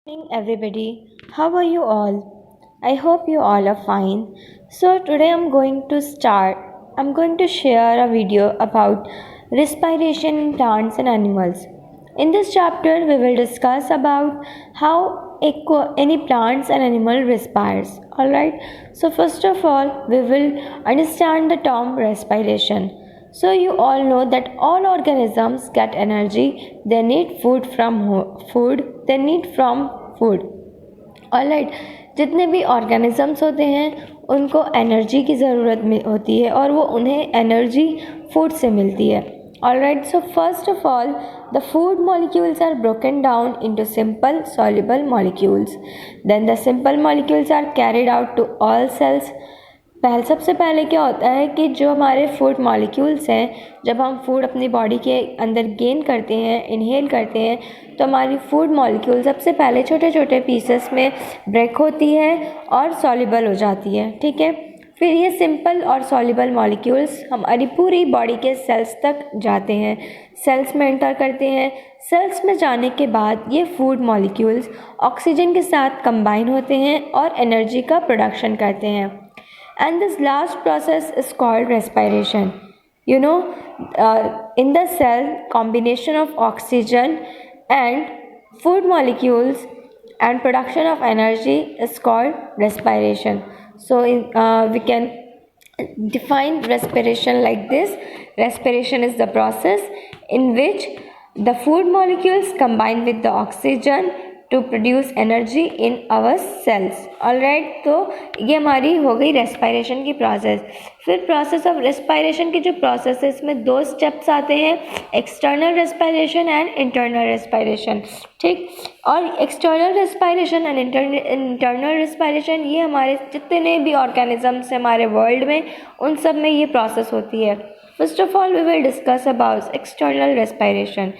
Morning, everybody. How are you all? I hope you all are fine. So, today I'm going to share a video about respiration in plants and animals. In this chapter, we will discuss about how any plants and animal respires. Alright, so first of all, we will understand the term respiration. So you all know that all organisms get energy. They need from food. Alright, जितने भी organisms होते हैं उनको energy की ज़रूरत होती है और वो उन्हें एनर्जी फूड से मिलती है. Alright, so first of all the food molecules are broken down into simple soluble molecules. Then the simple molecules are carried out to all cells. सबसे पहले क्या होता है कि जो हमारे फूड मॉलिक्यूल्स हैं, जब हम फूड अपनी बॉडी के अंदर गेन करते हैं, इनहेल करते हैं, तो हमारी फूड मॉलिक्यूल सबसे पहले छोटे छोटे पीसेस में ब्रेक होती है और सॉल्युबल हो जाती है. ठीक है, फिर ये सिंपल और सॉल्युबल मॉलिक्यूल्स हमारी पूरी बॉडी के सेल्स तक जाते हैं, सेल्स में एंटर करते हैं. सेल्स में जाने के बाद ये फूड मॉलिक्यूल्स ऑक्सीजन के साथ कंबाइन होते हैं और एनर्जी का प्रोडक्शन करते हैं. And this last process is called respiration. In the cell, combination of oxygen and food molecules and production of energy is called respiration. So we can define respiration like this. Respiration is the process in which the food molecules combine with the oxygen to produce energy in our cells. Alright, तो ये हमारी हो गई respiration की process. फिर process of respiration की जो process है इसमें दो स्टेप्स आते हैं, external respiration and internal respiration. ठीक, और external respiration and internal respiration ये हमारे जितने भी ऑर्गेनिजम्स हैं हमारे वर्ल्ड में उन सब में ये प्रोसेस होती है. First of all we will discuss about external respiration.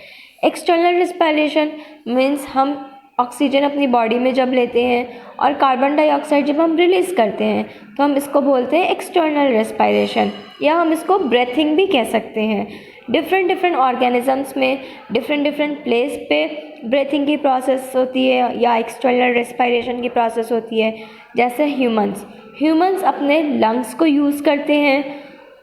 External respiration means हम ऑक्सीजन अपनी बॉडी में जब लेते हैं और कार्बन डाइऑक्साइड जब हम रिलीज़ करते हैं तो हम इसको बोलते हैं एक्सटर्नल रेस्पायरेशन, या हम इसको ब्रेथिंग भी कह सकते हैं. डिफरेंट ऑर्गेनिजम्स में डिफरेंट प्लेस पे ब्रेथिंग की प्रोसेस होती है या एक्सटर्नल रेस्पायरेशन की प्रोसेस होती है. जैसे ह्यूमंस अपने लंग्स को यूज़ करते हैं,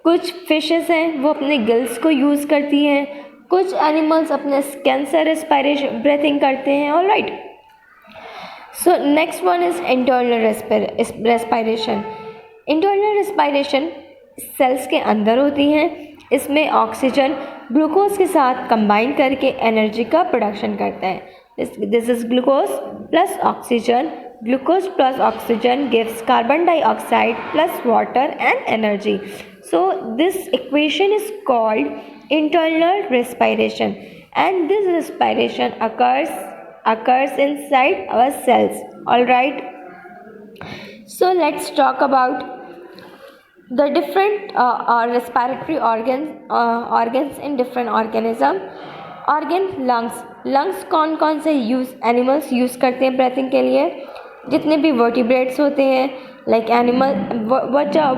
कुछ फिशेस हैं वो अपने गिल्स को यूज़ करती हैं, कुछ एनिमल्स अपने स्किन से रेस्पायरेशन ब्रीथिंग करते हैं. Alright, so next one is internal respiration. Internal respiration cells के अंदर होती हैं. इसमें ऑक्सीजन ग्लूकोज के साथ कंबाइन करके एनर्जी का प्रोडक्शन करता है. This is glucose plus oxygen. Glucose plus oxygen gives carbon dioxide plus water and energy. So this equation is called internal respiration, and this respiration occurs inside our cells. All right. So let's talk about the different respiratory organs in different organism. Organ lungs कौन से animals use करते हैं breathing के लिए? जितने भी vertebrates होते हैं, like animal what are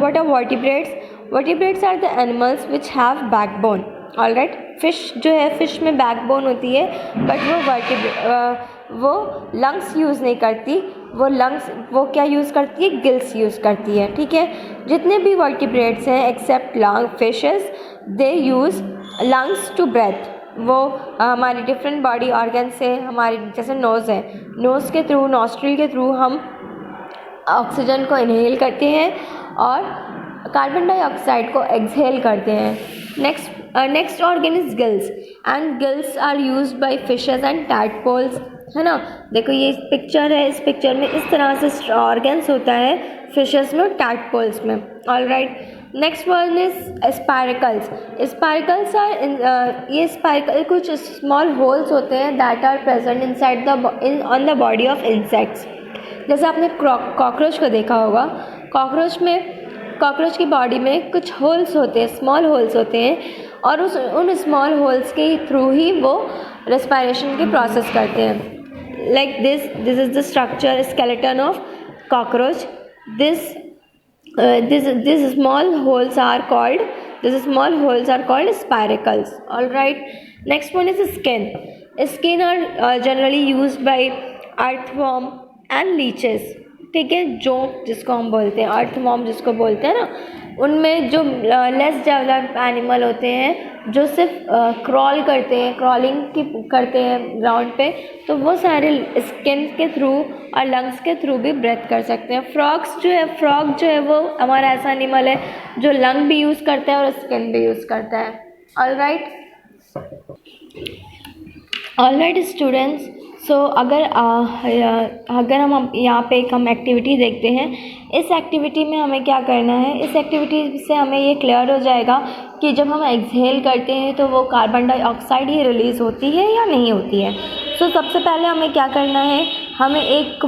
vertebrates are the animals which have backbone. Alright, fish जो है, फिश में बैकबोन होती है बट वो लंग्स यूज़ नहीं करती. वो क्या यूज़ करती है? गिल्स यूज़ करती है. ठीक है, जितने भी वर्टिब्रेट्स हैं except fishes, they use lungs to breath. वो हमारी डिफरेंट बॉडी ऑर्गन से, हमारी जैसे नोज़ है, नोज़ के थ्रू, नॉस्ट्रिल के थ्रू हम ऑक्सीजन को इनहेल करते हैं और कार्बन डाइऑक्साइड को एक्सहेल करते हैं. Next organ is gills, and gills are used by fishes and tadpoles. है ना, देखो ये पिक्चर है, इस पिक्चर में इस तरह से ऑर्गन्स होता है फिशेस में, टैडपोल्स में. Alright, next one is spiracles. Spiracles are ये स्पाइरकल कुछ स्मॉल होल्स होते हैं that are present inside on the body of insects. जैसे आपने कॉकरोच को देखा होगा, कॉकरोच की बॉडी में कुछ होल्स होते हैं, स्मॉल होल्स होते हैं, और उन स्मॉल होल्स के थ्रू ही वो रेस्पायरेशन की प्रोसेस करते हैं. Like this is the structure skeleton of cockroach. These small holes are called spiracles. All right. Next one is skin. Skin are generally used by earthworm and leches, ठीक है, जोंक जिसको हम बोलते हैं, अर्थवॉर्म जिसको बोलते हैं ना, उनमें जो लेस डेवलप्ड एनिमल होते हैं जो सिर्फ क्रॉल करते हैं, क्रॉलिंग की करते हैं ग्राउंड पे, तो वो सारे स्किन के थ्रू और लंग्स के थ्रू भी ब्रेथ कर सकते हैं। फ्रॉग जो है वो हमारा ऐसा एनिमल है जो लंग भी यूज़ करता है और स्किन भी यूज़ करता है। ऑल राइट स्टूडेंट्स, सो अगर हम यहाँ पे हम एक्टिविटी देखते हैं, इस एक्टिविटी में हमें क्या करना है, इस एक्टिविटी से हमें ये क्लियर हो जाएगा कि जब हम एक्सहेल करते हैं तो वो कार्बन डाइऑक्साइड ही रिलीज़ होती है या नहीं होती है। सो सबसे पहले हमें क्या करना है, हमें एक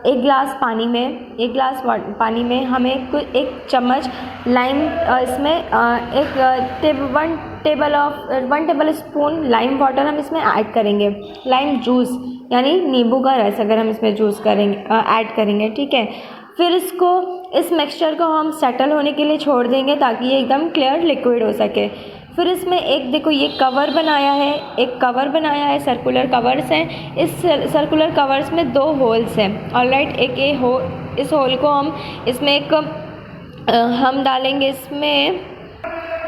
गिलास पानी में हमें एक चम्मच लाइम, इसमें one table spoon lime water हम इसमें ऐड करेंगे, लाइम जूस यानी नींबू का रस अगर हम इसमें जूस करेंगे ऐड करेंगे, ठीक है। फिर इस मिक्सचर को हम सेटल होने के लिए छोड़ देंगे ताकि ये एकदम क्लियर लिक्विड हो सके। फिर इसमें एक देखो ये कवर बनाया है, सर्कुलर कवर्स हैं। इस सर्कुलर कवर्स में 2 होल्स हैं। ऑलराइट, इस होल को हम इसमें हम डालेंगे इसमें।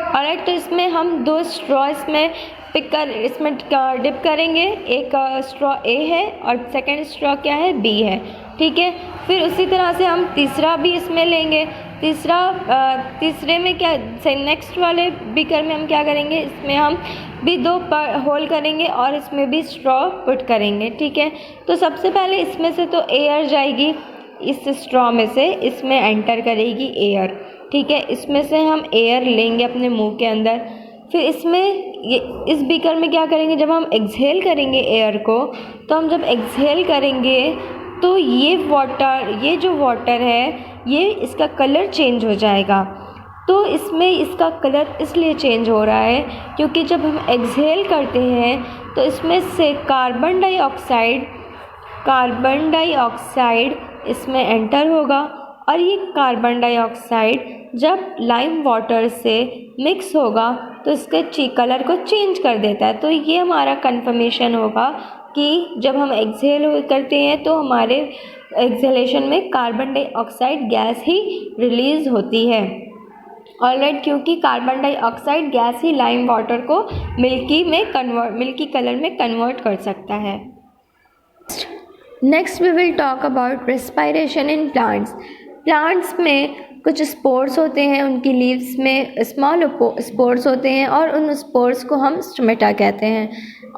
ऑलराइट, तो इसमें हम 2 स्ट्रॉ इसमें डिप करेंगे। एक स्ट्रॉ ए है और सेकंड स्ट्रॉ क्या है, बी है, ठीक है। फिर उसी तरह से हम तीसरा भी इसमें लेंगे। तीसरे में क्या, नेक्स्ट वाले बीकर में हम क्या करेंगे, इसमें हम भी 2 होल करेंगे और इसमें भी स्ट्रॉ पुट करेंगे, ठीक है। तो सबसे पहले इसमें से तो एयर जाएगी, इस स्ट्रॉ में से इसमें एंटर करेगी एयर, ठीक है। इसमें से हम एयर लेंगे अपने मुंह के अंदर। फिर इस बीकर में क्या करेंगे, जब हम एक्सहेल करेंगे एयर को, तो हम जब एक्सहेल करेंगे तो ये जो वाटर है ये इसका कलर चेंज हो जाएगा। तो इसमें इसका कलर इसलिए चेंज हो रहा है क्योंकि जब हम एक्सहेल करते हैं तो इसमें से कार्बन डाइऑक्साइड इसमें एंटर होगा और ये कार्बन डाइऑक्साइड जब लाइम वाटर से मिक्स होगा तो इसके कलर को चेंज कर देता है। तो ये हमारा कंफर्मेशन होगा कि जब हम एक्सहेल करते हैं तो हमारे एक्सहेलेशन में कार्बन डाइऑक्साइड गैस ही रिलीज़ होती है। ऑलराइट, क्योंकि कार्बन डाइऑक्साइड गैस ही लाइम वाटर को मिल्की कलर में कन्वर्ट कर सकता है। Next we will talk about respiration in plants में कुछ स्पोर्स होते हैं, उनकी लीव्स में स्मॉल स्पोर्स होते हैं और उन स्पोर्स को हम स्टोमेटा कहते हैं।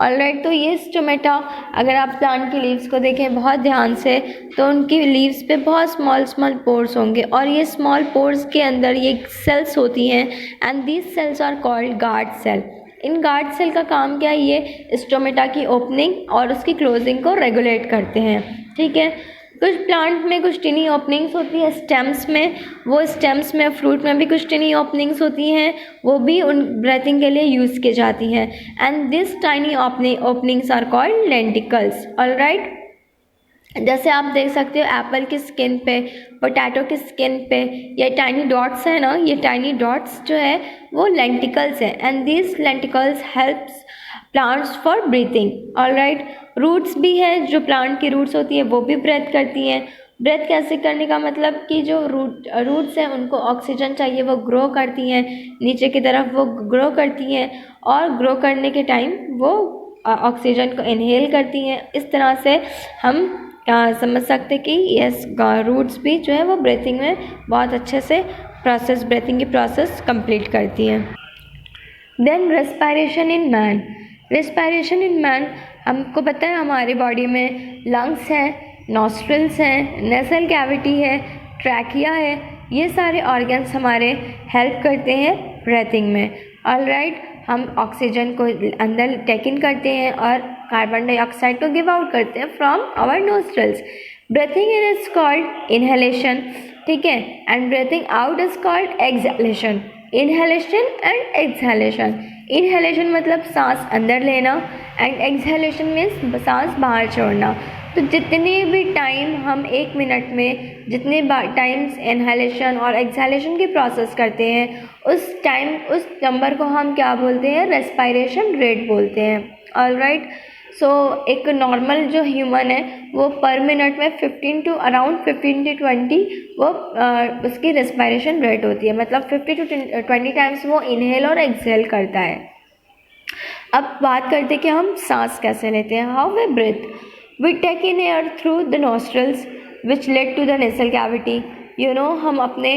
ऑलराइट, तो ये स्टोमेटा, अगर आप प्लांट की लीव्स को देखें बहुत ध्यान से तो उनकी लीव्स पे बहुत स्मॉल पोर्स होंगे और ये स्मॉल पोर्स के अंदर ये सेल्स होती हैं and these cells are called guard cell. इन गार्ड सेल का काम क्या है, ये स्टोमेटा की ओपनिंग और उसकी क्लोजिंग को रेगुलेट करते हैं, ठीक है। कुछ प्लांट में कुछ टिनी ओपनिंग्स होती है स्टेम्स में, फ्रूट में भी कुछ टिनी ओपनिंग्स होती हैं, वो भी उन ब्रेथिंग के लिए यूज़ की जाती हैं and this tiny openings are called lenticels. Alright, जैसे आप देख सकते हो एप्पल की स्किन पे, पोटैटो की स्किन पे ये टाइनी डॉट्स है ना, ये टाइनी डॉट्स जो है वो लेंटिकल्स हैं and this lenticels helps plants for breathing. Alright, roots भी हैं, जो प्लांट की रूट्स होती है वो भी ब्रेथ करती हैं। ब्रेथ कैसे करने का मतलब कि जो रूट्स हैं उनको ऑक्सीजन चाहिए, वो ग्रो करती हैं नीचे की तरफ, वो ग्रो करती हैं और ग्रो करने के टाइम वो ऑक्सीजन को इनहेल करती हैं। इस तरह से हम समझ सकते कि यस, रूट्स भी जो है वो ब्रीथिंग में बहुत अच्छे से ब्रीथिंग की प्रोसेस कंप्लीट करती हैं। देन रेस्पिरेशन इन मैन, हमको पता है हमारी बॉडी में लंग्स हैं, नॉस्ट्रिल्स हैं, नेसल कैविटी है, ट्रैकिया है, ये सारे ऑर्गन्स हमारे हेल्प करते हैं ब्रीथिंग में। ऑलराइट, हम ऑक्सीजन को अंदर टेक इन करते हैं और कार्बन डाइऑक्साइड को गिव आउट करते हैं from our nostrils. Breathing in is called inhalation, ठीक है, and breathing out is called exhalation. Inhalation and exhalation, inhalation मतलब सांस अंदर लेना एंड एक्सहेलेशन मीन्स सांस बाहर छोड़ना। तो जितने भी टाइम हम 1 मिनट में जितने टाइम्स इनहेलेशन और एक्सहेलेशन की प्रोसेस करते हैं उस नंबर को हम क्या बोलते हैं, रेस्पिरेशन रेट बोलते हैं। ऑलराइट, सो एक नॉर्मल जो ह्यूमन है वो पर मिनट में 15 to 20 वो उसकी रेस्पिरेशन रेट होती है, मतलब 50 to 20 टाइम्स वो इनहेल और एक्सहेल करता है। अब बात करते हैं कि हम सांस कैसे लेते हैं। How we breathe, we take in air through the nostrils which led to the nasal cavity. हम अपने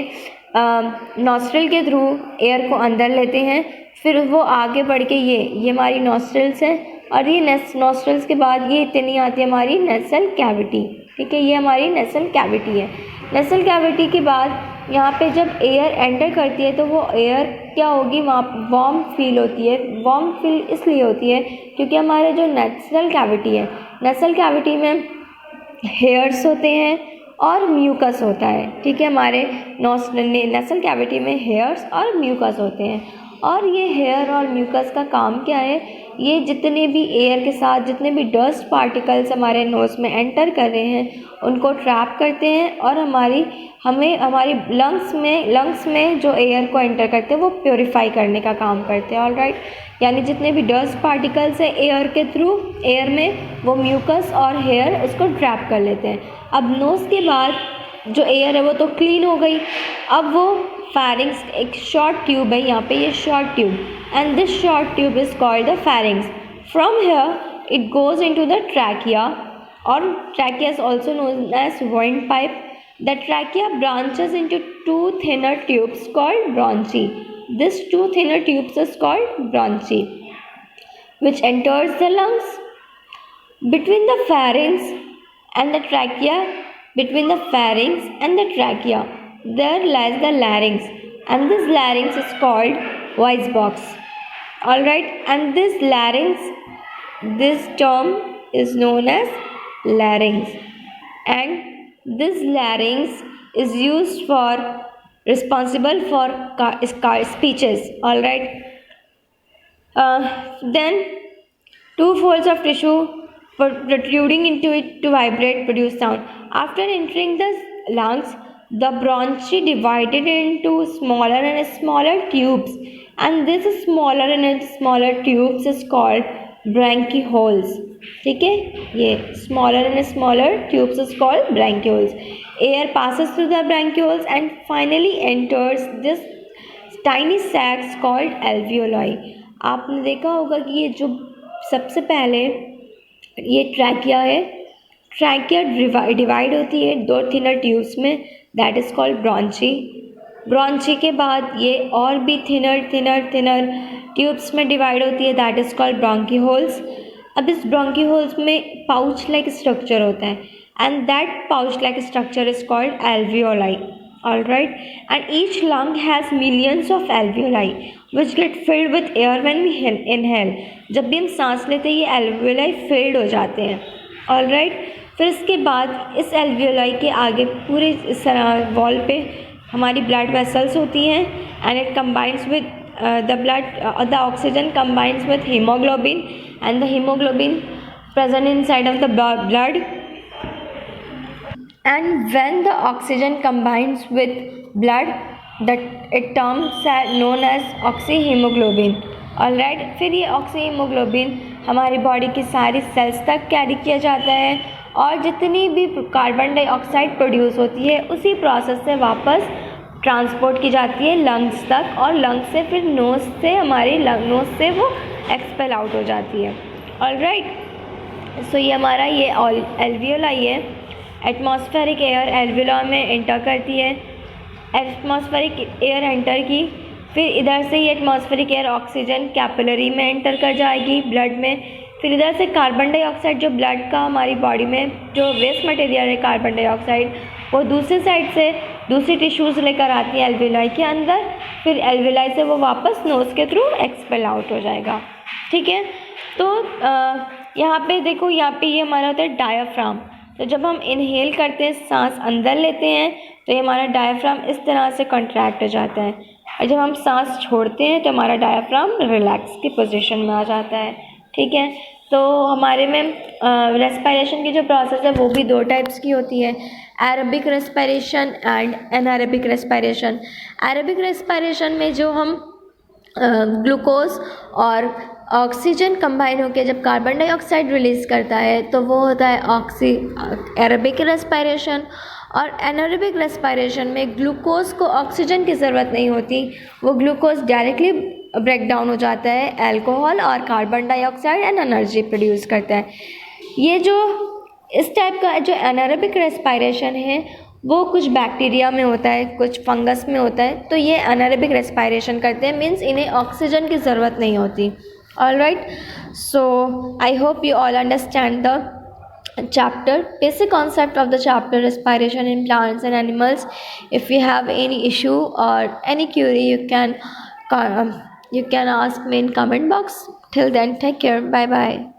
नॉस्ट्रल के थ्रू एयर को अंदर लेते हैं, फिर वो आगे बढ़ के ये हमारी नॉस्ट्रल्स है, और ये नॉस्ट्रल्स के बाद ये इतनी आती है हमारी नेसल कैविटी। ठीक है, ये हमारी नेसल कैविटी है। नेसल कैविटी के बाद यहाँ पे जब एयर एंटर करती है तो वो एयर क्या होगी, वहाँ वार्म फील होती है। वार्म फील इसलिए होती है क्योंकि हमारे जो नेसल कैविटी है, नेसल कैविटी में हेयर्स होते हैं और म्यूकस होता है। ठीक है, हमारे नेसल कैविटी में हेयर्स और म्यूकस होते हैं, और ये हेयर और म्यूकस का काम क्या है, ये जितने भी एयर के साथ जितने भी डस्ट पार्टिकल्स हमारे नोज़ में एंटर कर रहे हैं उनको ट्रैप करते हैं, और हमारी लंग्स में जो एयर को एंटर करते हैं वो प्योरीफाई करने का काम करते हैं। ऑलराइट, यानी जितने भी डस्ट पार्टिकल्स है एयर के थ्रू, एयर में वो म्यूकस और हेयर उसको ट्रैप कर लेते हैं। अब नोज़ के बाद जो एयर है वो तो क्लीन हो गई, अब वो फेरिंग्स, एक शॉर्ट ट्यूब है यहाँ पे, ये short tube, and this short tube is called the pharynx. From here it goes into the trachea, और trachea is also known as windpipe. The trachea branches into two thinner tubes called bronchi. This two thinner tubes is called bronchi, which enters the lungs. Between the pharynx and the trachea, there lies the larynx, and this larynx is called voice box. Alright, and this term is known as larynx, and this larynx is responsible for speeches. Alright, then two folds of tissue protruding into it to vibrate produce sound. After entering the lungs, the bronchi divided into smaller and smaller tubes, and this smaller and smaller tubes is called bronchioles. ठीक है, ये smaller and smaller tubes is called bronchioles. Air passes through the bronchioles and finally enters this tiny sacs called alveoli. आपने देखा होगा कि ये जो सबसे पहले ये ट्रैकिया है, ट्रैकिया डिवाइड होती है दो थिनर ट्यूब्स में, दैट इज़ कॉल्ड ब्रॉन्ची। ब्रॉन्ची के बाद ये और भी थिनर ट्यूब्स में डिवाइड होती है, दैट इज़ कॉल्ड ब्रोंकीहोल्स। अब इस ब्रोंकीहोल्स में पाउच लाइक स्ट्रक्चर होता है, and that pouch like structure is called alveoli. Alright, and each lung has millions of alveoli which get filled with air when we inhale. जब भी हम सांस लेते हैं ये alveoli filled हो जाते हैं. Alright, फिर इसके बाद इस alveoli के आगे पूरे इस तरह वॉल पे हमारी blood vessels होती हैं, and it combines with the oxygen combines with hemoglobin, and the hemoglobin present inside of the blood. And when the oxygen combines with blood, it terms known as oxyhemoglobin. Alright, फिर ये oxyhemoglobin हमारी body की सारी sales तक carry किया जाता है, और जितनी भी कार्बन डाइऑक्साइड प्रोड्यूस होती है उसी प्रोसेस से वापस ट्रांसपोर्ट की जाती है लंग्स तक, और लंग्स से फिर नोज़ से हमारी नोज़ से वो एक्सपेल आउट हो जाती है। ऑलराइट, सो ये हमारा ये alveoli है। एटमॉस्फेरिक एयर एल्वियोला में एंटर करती है, एटमॉस्फेरिक एयर एंटर की, फिर इधर से ये एटमॉस्फेरिक एयर ऑक्सीजन कैपिलरी में एंटर कर जाएगी ब्लड में, फिर इधर से कार्बन डाइऑक्साइड जो ब्लड का हमारी बॉडी में जो वेस्ट मटेरियल है कार्बन डाइऑक्साइड, वो दूसरी साइड से दूसरी टिश्यूज़ लेकर आती है एल्वियोलाई के अंदर, फिर एल्वियोलाई से वो वापस नोज़ के थ्रू एक्सपेल आउट हो जाएगा। ठीक है, तो यहाँ पे देखो, यहाँ पे ये हमारा होता है डायाफ्राम। तो जब हम इनहेल करते हैं, सांस अंदर लेते हैं, तो ये हमारा डायाफ्राम इस तरह से कॉन्ट्रैक्ट हो जाता है, और जब हम सांस छोड़ते हैं तो हमारा डायाफ्राम रिलैक्स की पोजीशन में आ जाता है। ठीक है, तो हमारे में रेस्पिरेशन की जो प्रोसेस है वो भी दो टाइप्स की होती है, aerobic respiration and anaerobic respiration. Aerobic respiration में जो हम ग्लूकोज और ऑक्सीजन कंबाइन होकर जब कार्बन डाइऑक्साइड रिलीज़ करता है तो वो होता है एरोबिक रेस्पिरेशन। और एनारोबिक रेस्पिरेशन में ग्लूकोज को ऑक्सीजन की ज़रूरत नहीं होती, वो ग्लूकोज डायरेक्टली ब्रेक डाउन हो जाता है अल्कोहल और carbon dioxide and energy produce करता है। ये जो इस टाइप का जो एनारोबिक रेस्पिरेशन है वो कुछ बैक्टीरिया में होता है, कुछ फंगस में होता है, तो ये एनारोबिक रेस्पिरेशन करते हैं, मीन्स इन्हें ऑक्सीजन की ज़रूरत नहीं होती। Alright, so I hope you all understand the chapter, basic concept of the chapter respiration in plants and animals. If you have any issue or any query, you can ask me in comment box. Till then, take care. Bye bye.